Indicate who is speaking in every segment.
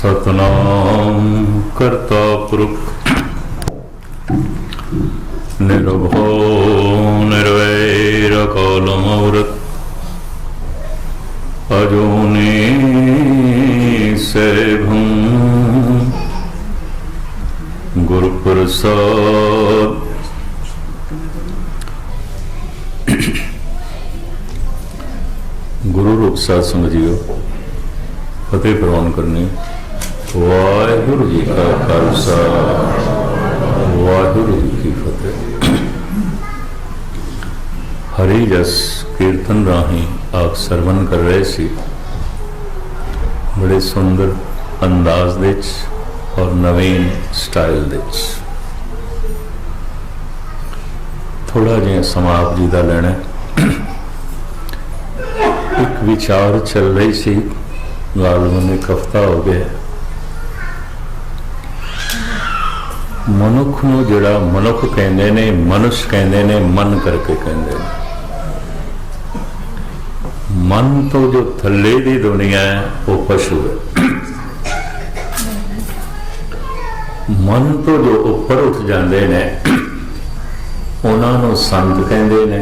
Speaker 1: सतनाम करता पुरख निर्भो निर्वैर कालमूर्त अजोनि सैभं गुरुप्रसाद। गुरु रूप साध संगत जीओ, फतेह प्रवान करनी। वाहिगुरु जी का खालसा, वाहिगुरु जी की फतेह। हरि जस कीर्तन राही आप सरवण कर रहे सी, बड़े सुंदर अंदाज दे और नवीन स्टाइल दे। थोड़ा जिहा समा आप जी का लेना। एक विचार चल रही सी, गालबन एक हफ्ता हो गया। मनुख नूं जिहड़ा मनुख कहंदे ने, मनुष्य कहंदे ने, मन करके कहंदे ने। मन तो जो थल्ले दी दुनिया है वो पशु है। मन तो जो उपर उठ जाते ने उन्हां नूं संत कहंदे ने,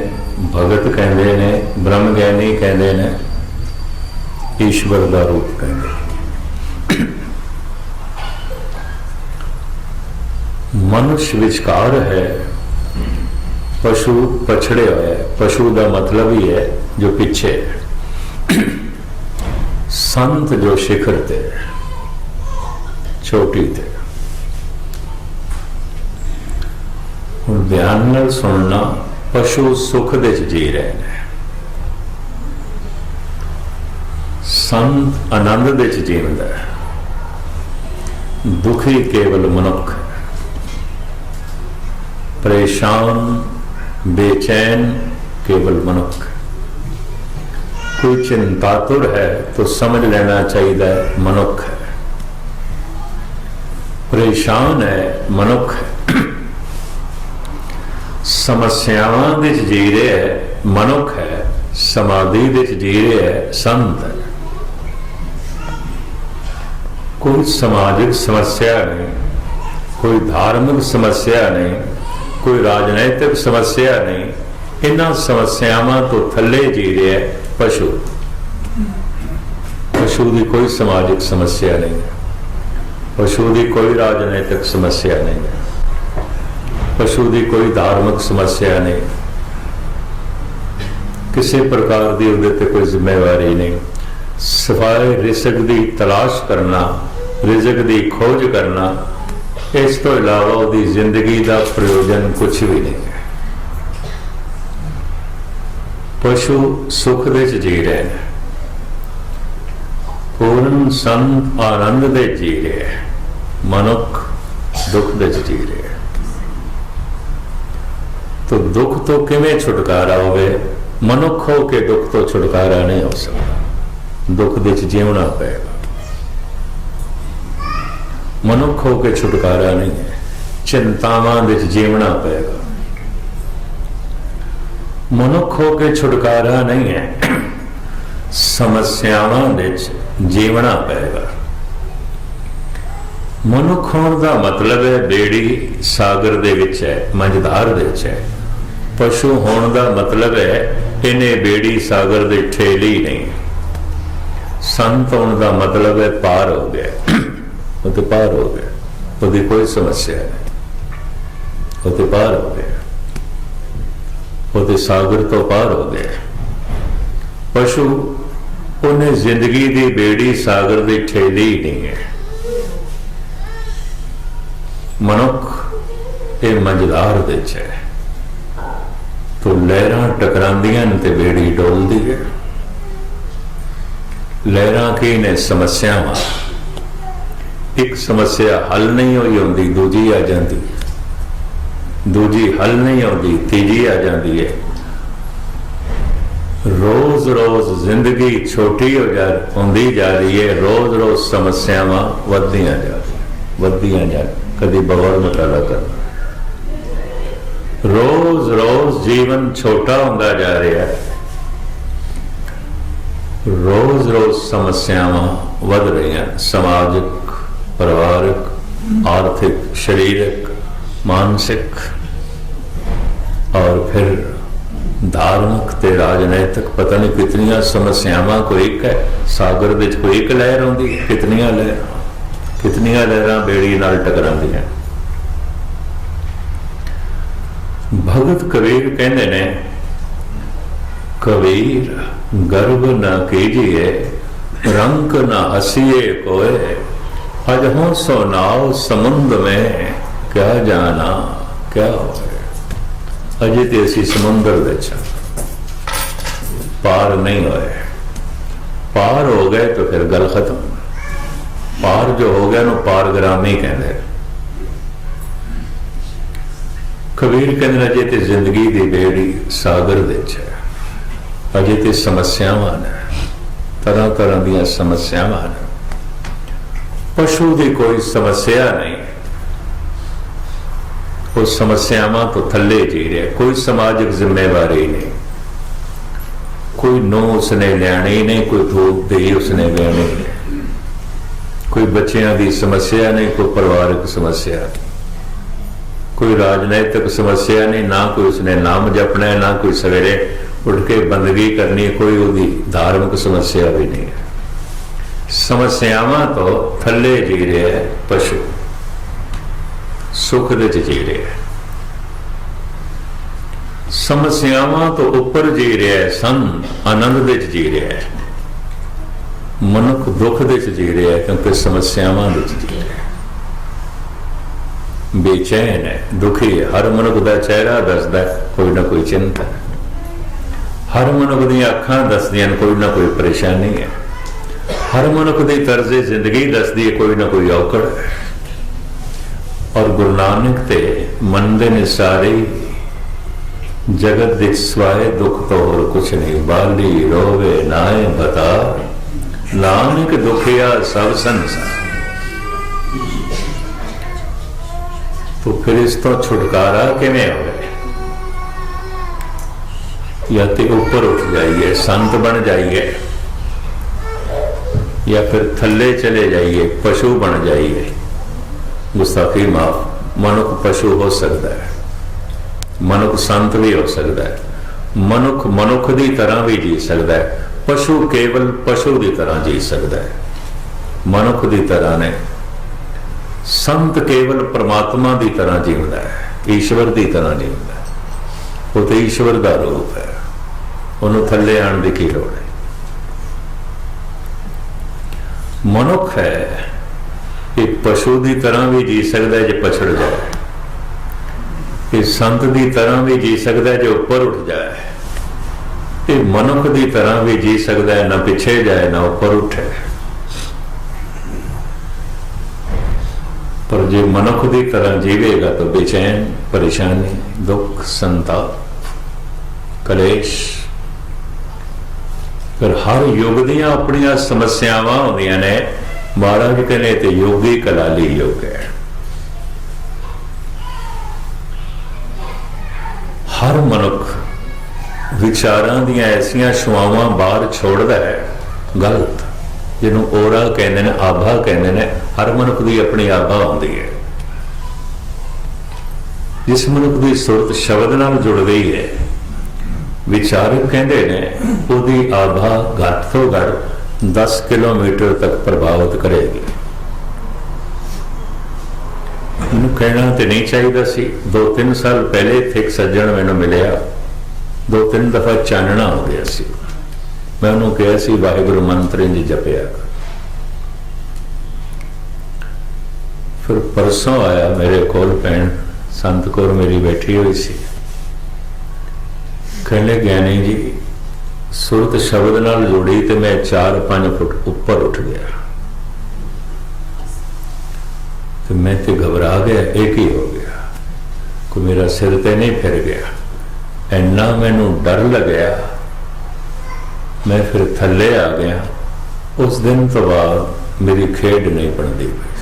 Speaker 1: भगत कहंदे ने, ब्रह्म ज्ञानी कहंदे ने, ईश्वर का रूप कहंदे। मनुष्य विचकार है, पशु पछड़े हुए है। पशु का मतलब ही है जो पीछे है। संत जो शिखर ते, चोटी ते। हुण ध्यान नाल सुनना, पशु सुख दे जी रहे हैं, संत आनंद दे जीवंदा है, दुखी केवल मनुख है। परेशान बेचैन केवल मनुख। कोई चिंतातुर है तो समझ लेना चाहिए मनुख है। परेशान है मनुख है। समस्यावां दे जी रहे है मनुख है। समाधि दे जी रहे है संत है। कोई सामाजिक समस्या नहीं, कोई धार्मिक समस्या नहीं, कोई राजनैतिक समस्या नहीं। इन्हां समस्यावां तो थल्ले जी रहे है पशु। पशु की कोई सामाजिक समस्या नहीं, पशु की कोई राजनैतिक समस्या नहीं, पशु की कोई धार्मिक समस्या नहीं, किसी प्रकार की उहदे ते कोई जिम्मेवारी नहीं। सिवाए रिज़्क की तलाश करना, रिज़्क की खोज करना, इस तो इलावा उसकी जिंदगी का प्रयोजन कुछ भी नहीं है। पशु सुख दे जी रहे हैं, पूर्ण संत आनंद दे जी रहे हैं, मनुख दुख दे जी रहे हैं। तो दुख तो किवें छुटकारा होवे? मनुख हो के दुख तो छुटकारा नहीं हो सकता। दुख दे जीवना पड़ेगा। मनुख हो के छुटकारा नहीं है। चिंतावां दे जीवना पड़ेगा। मनुख हो के छुटकारा नहीं है। समस्यावां दे जीवना पड़ेगा। मनुख होने का मतलब है बेड़ी सागर दे विच है, मंझधार दे विच है। पशु होने का मतलब है इन्हें बेड़ी सागर दे ठेली नहीं। संत होने का मतलब है पार हो गया, वो तो पार हो गया, उसकी कोई समस्या नहीं, वो तो पार हो गया, वो तो सागर तो पार हो गया। पशु उन्हें जिंदगी की बेड़ी सागर की ठेली ही नहीं है। मनुख ये मंझधार दे है, तो लहरां टकरांदियां ते बेड़ी डोलदी है। लहरां की ने समस्यावां, एक समस्या हल नहीं हुई होंदी, दूजी आ जाती, दूजी हल नहीं होती, तीजी आ जाती है। रोज रोज जिंदगी छोटी होंदी जा रही है। रोज रोज समस्यावां वधदियां जा रही, कदी बवर मुटाला करना। रोज रोज जीवन छोटा होंदा जा रहा है। रोज रोज समस्यावां वध रही हैं, समाजिक परिवारक, आर्थिक, शरीरक, मानसिक और फिर धार्मिक ते राजनैतिक, पता नहीं कितनियां समस्यावां कोई एक है सागर दे कोई एक लहर आउंदी है, कितनियां लहरां बेड़ी नाल टकरांदियां। भगत कबीर कहंदे ने, कबीर गर्व न कीजिए रंक न हसीए कोय, अजहों सो नाव समुद्र में क्या जाना क्या होए। अजे तो असी समुद्र विच पार नहीं होए, पार हो गए तो फिर गल खत्म। पार जो हो गया ना पारग्रामी कहते। कबीर कहते अजे तो जिंदगी की बेड़ी सागर विच है, अजे तो समस्यावां ने, तरह तरह दी समस्यावां ने। पशु की कोई समस्या नहीं, उस समस्यावां तो थले जी रहे, कोई समाजिक जिम्मेवारी नहीं, कोई नो उसने लियानी नहीं, कोई दूध दही उसने लेनी नहीं, कोई बच्चों की समस्या नहीं, कोई परिवारिक समस्या नहीं, कोई राजनैतिक समस्या नहीं, ना कोई उसने नाम जपना है, ना कोई सवेरे उठ के बंदगी करनी, कोई उसकी धार्मिक समस्या भी नहीं है। समस्यावां तो थले जी रहे है पशु, सुख दे जी रहे है। समस्यावां तो ऊपर जी रहा है संत, आनंद दे जी रहा है। मनुख दुख दे जी रहा है क्योंकि समस्यावां दे जी रहा है, बेचैन है, दुखी है। हर मनुख का चेहरा दसदा कोई ना कोई चिंता है, हर मनुख दी अखां दसदियां कोई ना कोई परेशानी है, हर मनुख की तर्जे जिंदगी दसदी है कोई ना कोई औकड़ है। और गुरु नानक ते मनदे ने सारे जगत दे स्वाए दुख तो और कुछ नहीं, बाली रोवे नाए बता, नानक दुखिया सब संसार। तो फिर इस तो छुटकारा किवें होवे? या तो ऊपर उठ जाइए, संत बन जाइए, या फिर थल्ले चले जाइए, पशु बन जाइए। गुस्ताखी माफ, मनुख पशु हो सकता है, मनुख संत भी हो सकता है, मनुख मनुख की तरह भी जी सकता है, पशु केवल पशु की तरह जी सकता है, मनुख की तरह ने। संत केवल परमात्मा की तरह जीवता है, ईश्वर की तरह जीवता है, वो तो ईश्वर का रूप है, उन्होंने थल्ले आने की लोड़ है। मनुख है ये पशु की तरह भी जी सकता है जो पछड़ जाए, ये संत की तरह भी जी सकता है जो ऊपर उठ जाए, ये मनुख की तरह भी जी सकता है ना पीछे जाए ना ऊपर उठे। पर जो मनुख की तरह जीवेगा तो बेचैन, परेशानी, दुख, संताप, कलेश। फिर हर युग दियां अपनियां समस्यावां होंदियां ने। महाराज कहने ते योगी कलाली योग है। हर मनुख विचारां दियां ऐसियां छुआवां बाहर छोड़दा है, गलत, जिन्हों ओरा कहते हैं, आभा कहते हैं। हर मनुख की अपनी आभा होंदी है। जिस मनुख की सुरत शब्द नाल जुड़ गई है, विचारक कहते हैं उसकी आभा घट तो घट 10 किलोमीटर तक प्रभावित करेगी। कहना तो नहीं चाहिए सी। 2-3 साल पहले एक सज्जन मैंने मिलया, 2-3 दफा चानना हो गया सी। मैं उन्होंने कहा सी वाहिगुरु मंत्र इंज जपिया। फिर परसों आया मेरे कोल भैन संत कौर मेरी बैठी हुई सी। कहने ज्ञानी जी सुरत शब्द नाल जुड़ी तो मैं 4-5 फुट ऊपर उठ गया, तो मैं तो घबरा गया, एक ही हो गया, कोई मेरा सिर ते नहीं फिर गया, इन्ना मैनू डर लगया। मैं फिर थल्ले आ गया। उस दिन तो बाद मेरी खेड नहीं बनती पई।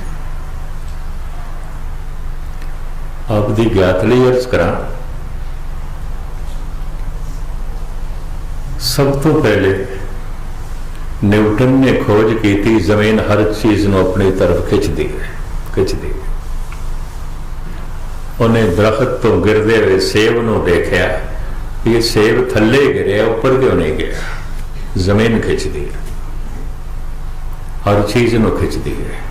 Speaker 1: आपकी ज्ञात लई अर्ज करा। सब तो पहले न्यूटन ने खोज की थी जमीन हर चीज को अपनी तरफ खिंचती है। खिंचदी है। उन्हें दरख्त तो गिरदे हुए सेब नूं देखिया, ये सेब थले गिरिया, ऊपर क्यों नहीं गया। जमीन खिंचदी है, हर चीज नूं खिंचदी है।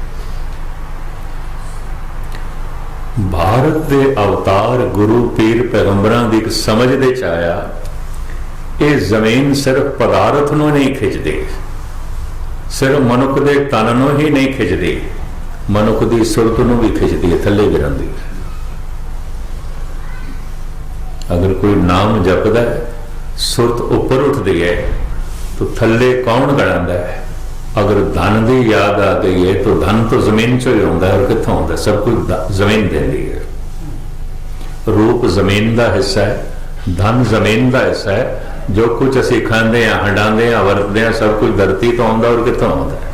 Speaker 1: भारत के अवतार गुरु पीर पैगंबरां दी समझ दे च आया, ये जमीन सिर्फ पदार्थ नूं नहीं खिंचदी, सिर्फ मनुख के तन नूं ही नहीं खिंचदी, मनुख की सुरत नूं भी खिंचदी है, थले गिरांदी है। अगर कोई नाम जपदा है, सुरत ऊपर उठती है तो थले कौन गड़ांदा है। अगर धन की याद आ गई है तो धन तो जमीन चो ही आता है, और कितों आता है, सब कुछ जमीन देती है। रूप जमीन का हिस्सा है, धन जमीन का हिस्सा है, जो कुछ असी खाते हैं, हंडाते हैं, वरतते हैं, सब कुछ धरती तो आता, और कितों आता है,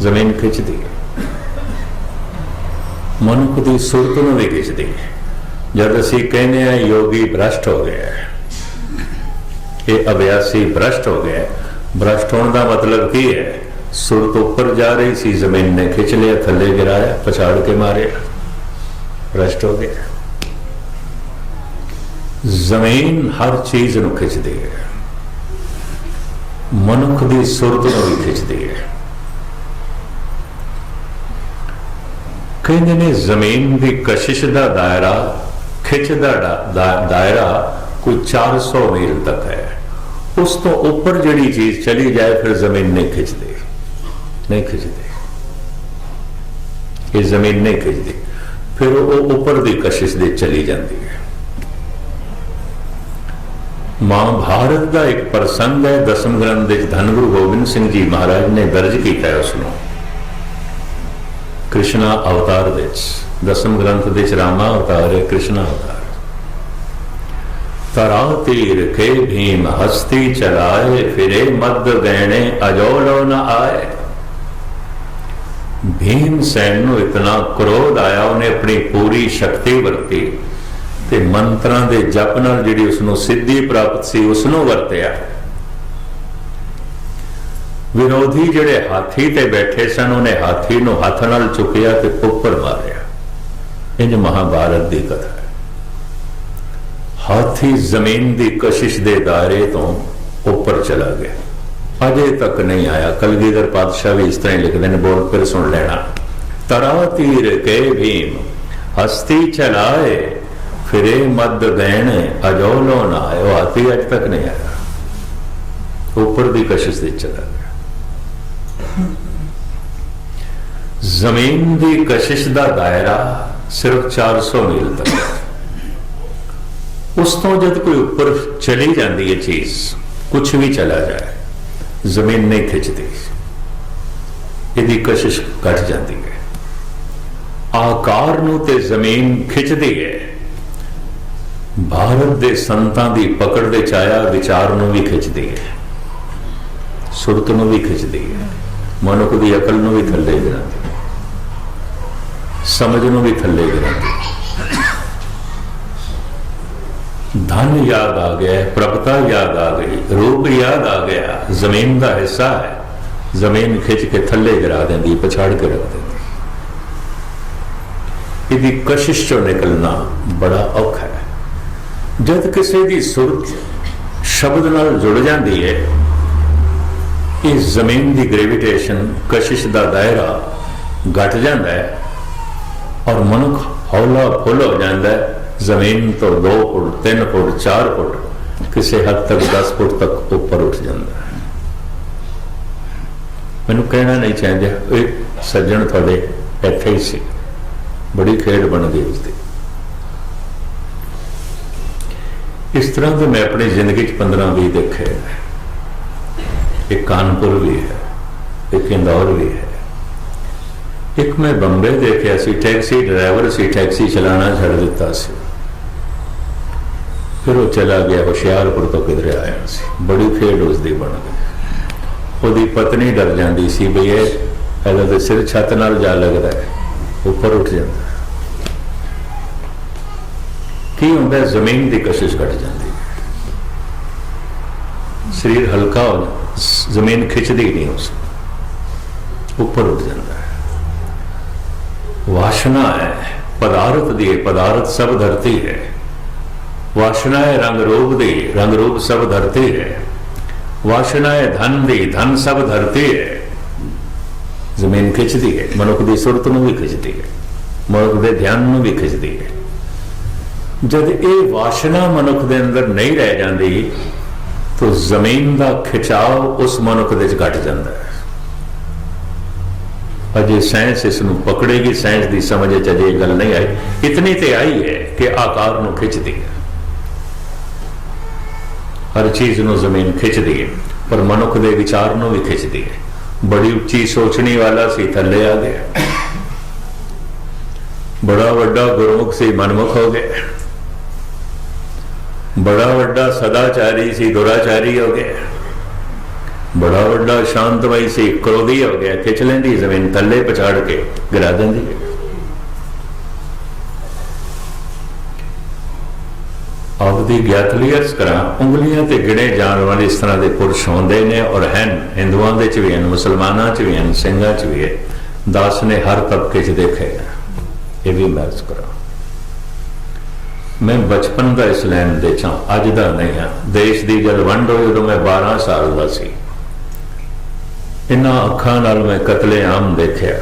Speaker 1: जमीन खिंचती है। मनुख की सुरत नूं भी खिंचदी है। जब असी कहने हैं योगी भ्रष्ट हो गया है, ये अभ्यासी भ्रष्ट हो गया, भ्रष्ट होने का मतलब की है, सुरत ऊपर जा रही सी, जमीन ने खिंच लिया, थले गिराया, पछाड़ के मारे, भ्रष्ट हो गया। जमीन हर चीज नूं खिंचदी है, मनुख की सुरत नूं भी खिंचदी है। कहते ने जमीन की कशिश का दायरा, खिंच का दायरा कोई 400 मील तक है। उस तो ऊपर जड़ी चीज चली जाए फिर जमीन नहीं खिंचती, नहीं खिंचती, ये जमीन नहीं खिंचती, फिर वो ऊपर की कशिश दे चली जाती है। महाभारत का एक प्रसंग है, दसम ग्रंथ धन गुरु गोबिंद सिंह जी महाराज ने दर्ज किया है उसनों, कृष्णा अवतार दसम ग्रंथ रामा अवतार है, कृष्णा अवतार। तरा तीर के भीम हस्ती चलाए, फिरे मद गहने अजोलो न आए। भीम सैन नूं इतना क्रोध आया, उन्हें अपनी पूरी शक्ति वरती ते मंत्रां दे जप नाल जिहड़ी उसनूं सिद्धि प्राप्त सी उसनूं वरतिया। विरोधी जिहड़े हाथी ते बैठे सन, उन्हें हाथी नूं हथ नाल चुकिया ते उपर मारिया। इंज महाभारत की कथा है। हाथी जमीन की कशिश दे दायरे तो ऊपर चला गया, अजे तक नहीं आया। कलगीधर पातशाह भी इस तरह लिखते हैं, बोल फिर सुन लेना। तरा तीर के भीम हस्ती चलाए, फिरे मद गहन अजोलो न आए। वो हाथी अज तक नहीं आया, ऊपर की कशिश दे चला गया। जमीन की कशिश का दायरा सिर्फ 400 मील तक है। उस तो जब कोई ऊपर चली जाती है चीज, कुछ भी चला जाए, जमीन नहीं खिंचती, यदि कशिश घट जाती है। आकार नूं ते जमीन खिंचती है। भारत के संतां दी पकड़ दे चाया विचार नूं भी खिंचती है, सुरत नूं भी खिंचती है, मनुख की अकल नूं भी थल्ले गिराती, समझ नूं भी थल्ले गिराती। धन याद आ गया, प्रभुता याद आ गई, रूप याद आ गया, जमीन का हिस्सा है, जमीन खिंच के थल्ले गिरा देंदी, पछाड़ के रख देंदी। यदि कशिश चो निकलना बड़ा औखा है। जब किसी की सुरत शब्द नाल जुड़ जाती है, इस जमीन की ग्रेविटेशन कशिश का दायरा घट जाता है और मनुख हौला फुल हो जाता है। जमीन तो 2 फुट 3 फुट 4 फुट किसी हद तक 10 फुट तक ऊपर उठ जाता है। मैनू कहना नहीं चाहिए, एक सज्जन थोड़े इत्थे ही सी, बड़ी खेड बन गई उसकी। इस तरह के मैं अपनी जिंदगी 15-20 देखे। एक कानपुर भी है, एक इंदौर भी है, एक मैं बंबे देखा सी। टैक्सी ड्राइवर सी, टैक्सी चलाना छड़ दिता सी, फिर वो चला गया होशियारपुर तो किधरे आया सी। बड़ी खेड उसकी बन गई। उसकी पत्नी डर जाती सी भी ये पहले तो सिर छत नाल जा लगता है, ऊपर उठ जाता है। की होंदा है, जमीन की कशिश घट जाती है, शरीर हल्का हो, जमीन खिंचती नहीं, उस ऊपर उठ जाता है। वासना है पदार्थ दी, पदार्थ सब धरती है। वासना है रंग रूप दी, रंग रूप सब धरती है। वासना है धन दी, धन सब धरती है। जमीन खिंचती है, मनुख की सुरत नूं भी खिंचती है, मनुख के ध्यान नूं भी खिंचती है। जब ये वासना मनुख के अंदर नहीं रह जाती तो जमीन का खिंचाव उस मनुख दे घट जाता है। अजे साइंस इसनूं पकड़ेगी, साइंस की समझ अजे गल नहीं आई, इतनी तो आई है कि आकार नूं खिंचती है, हर चीज नूं जमीन खिंचती है, पर मनुख के विचार नूं भी खिंचती है। बड़ी उच्ची सोचने वाला सी थले आ गया, बड़ा वड्डा गुरमुख सी मनमुख हो गया, बड़ा वड्डा सदाचारी सी दुराचारी हो गया, बड़ा वड्डा शांतमई सी क्रोधी हो गया। खिंच लेंदी जमीन, थले पछाड़ के गिरा देंदी है। आपकी ज्ञातली अर्ज करा, उंगलियां ते गिने जाने वाले इस तरह के पुरुष होंदे ने और हैं, हिंदुओं दे च भी हैं, मुसलमानों च भी हैं, सिंघां च भी है। दास ने हर तबके च देखे, ये भी मैं अर्ज करा। मैं बचपन का इस लैन दे चा, अज का नहीं हाँ। देश की जब वंड हुई उदों मैं 12 साल का सी। इन्हां अखां नाल मैं कतले आम देखिया।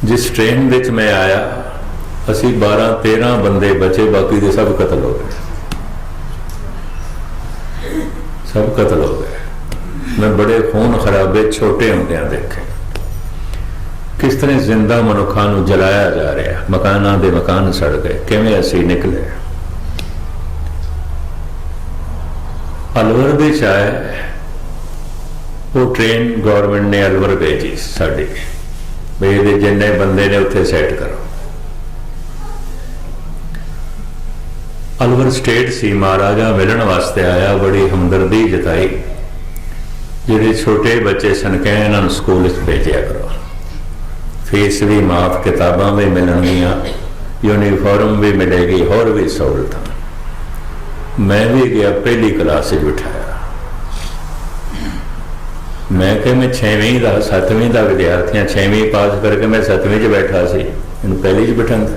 Speaker 1: जिस ट्रेन विच मैं आया, असी 12-13 बंदे बचे, बाकी के सब कतल हो गए, सब कतल हो गए। मैं बड़े खून खराबे छोटे होंदियां देखे, किस तरह जिंदा मनुखा नूं जलाया जा रहा, मकाना दे मकान सड़ गए, किवें असी निकले। अलवर दे चाहे वो ट्रेन गौरमेंट ने अलवर भेजी साड़ी, भाई जिन्ने बंदे ने उत्थे सैट करो। अलवर स्टेट सी, महाराजा मिलण वास्ते आया, बड़ी हमदर्दी जताई। जिहड़े छोटे बच्चे सन कहे इन्हां नूं स्कूल भेजिया करो, फीस भी माफ, किताबां भी मिलणगियां, यूनीफॉर्म भी मिलेगी, होर भी सहूलतां। मैं भी गया, पहली क्लास बिठाया। मैं कि मैं 6वीं का 7वीं का विद्यार्थी, 6वीं पास करके मैं 7वीं च बैठा सी, इन्हूं पहली च बिठांदा।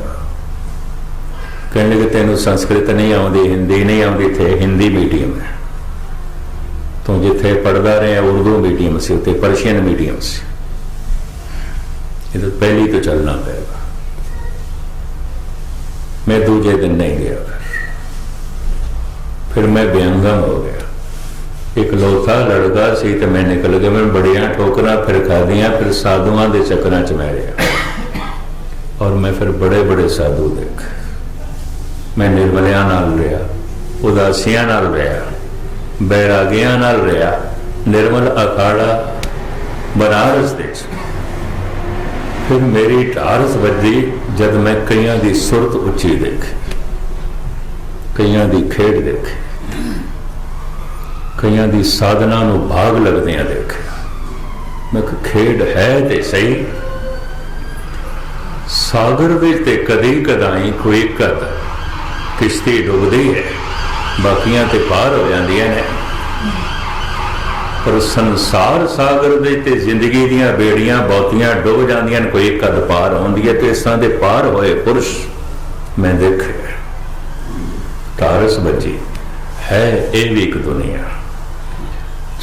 Speaker 1: कहने लगे तेनों संस्कृत नहीं आती, हिंदी नहीं आती, थे हिंदी मीडियम है, तू जिथे पढ़ता रहा उर्दू मीडियम से, उत्ते पर्शियन मीडियम से, ये तो पहली तो चलना पड़ेगा। मैं दूजे दिन नहीं गया, फिर मैं बेअंगम हो गया। एक लौथा लड़का सी तो मैं निकल गया। मैं बड़िया ठोकरा फिर खा दिया, फिर साधुआं के चक्कर च मैं रहा, और मैं फिर बड़े बड़े साधु देखे। मैं निर्मलियां नाल रहा, उदासियां नाल रहा, बैरागियां नाल रहा। निर्मल अखाड़ा बनारस दे, फिर मेरी ढारस वजी जब मैं कईयां दी सुरत उच्ची देखी, कईयां दी खेड देखी, कईयां दी साधना नूं भाग लगदियां देखे। मैं खेड है ते सही, सागर विच ते कदी कदाई कोई कद किश्ती डुबदी है, बाकियां ते पार हो जांदियां ने, पर संसार सागर दे ते जिंदगी दियां बेड़ियां बहुतियां डुब जांदियां, कोई कद पार होंदी है। तो इस तरह दे पार होए पुरुष मैं देखे। टारस बची है ये भी एक दुनिया,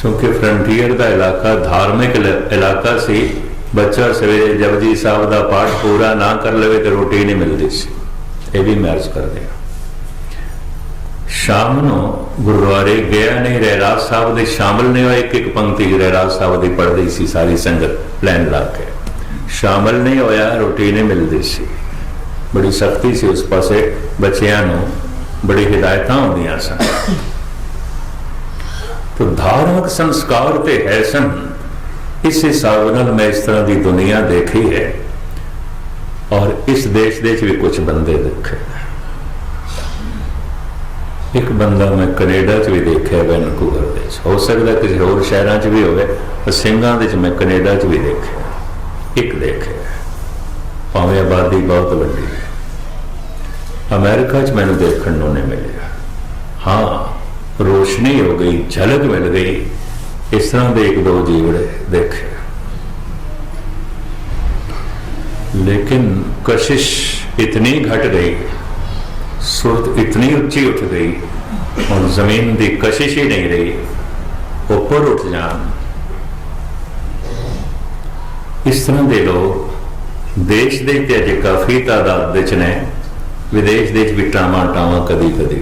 Speaker 1: क्योंकि फ्रंटियर का इलाका धार्मिक इलाका सी। बच्चा सवेरे जपजी साहब का पाठ पूरा ना कर ले तो रोटी नहीं मिलती सी, ये भी मैं अर्ज कर दिया। शाम नूं गुरुद्वारे गया नहीं, रहराज साहब दे शामिल नहीं हुआ। एक एक पंक्ति रहराज साहब की पढ़ती सी सारी संगत लैन ला के, शामिल नहीं होया, रोटी नहीं मिलती सी। बड़ी सख्ती सी उस पासे, बच्चियां नूं बड़ी हिदायतां होंदियां सन। तो धार्मिक संस्कार ते है सन। इस हिसाब नाल मैं इस तरह की दुनिया देखी है, और इस देश दे भी कुछ बंदे देखे। एक बंदा मैं कनेडा च भी देखा, वैनकूवर दे, हो सकता किसी होर शहरों च भी होवे, पर सिंघां दे मैं कनेडा च भी देखा। एक देखे, भावें आबादी बहुत वड्डी है, अमेरिका च मैनूं देखण नूं नहीं मिलिया। हाँ, रोशनी हो गई, झलक मिल गई, इस तरह के एक दो जीवड़े देखे। लेकिन कशिश इतनी घट गई, सुरत इतनी ऊंची उठ गई, और जमीन की कशिश ही नहीं रही, ऊपर उठ जान। इस तरह के लोग देश दे ते अजे काफ़ी तादाद विच ने, विदेश देश भी टावां टावां कदी कदी।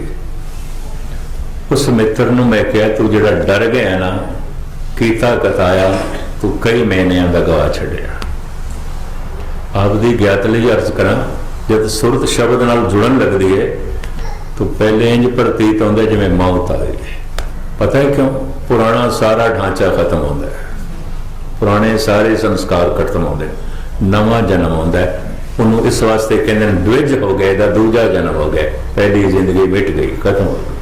Speaker 1: उस मित्र नूं मैं कहा, तू जिहड़ा डर गया ना, कीता कताया, तू कई महीनों का गवा छड्या। आपदी ज्ञात लई अर्ज करा, जब सुरत शब्द नाल जुड़न लगती है तो पहले इंज प्रतीत होंदा जिवें मौत आ गई। पता है क्यों? पुराना सारा ढांचा खत्म होता है, पुराने सारे संस्कार खत्म होते, नवा जन्म होता है। उन्होंने इस वास्ते कहते हैं द्विज हो गए, दूजा जन्म हो गया, पहली जिंदगी मिट गई, खत्म हो गई।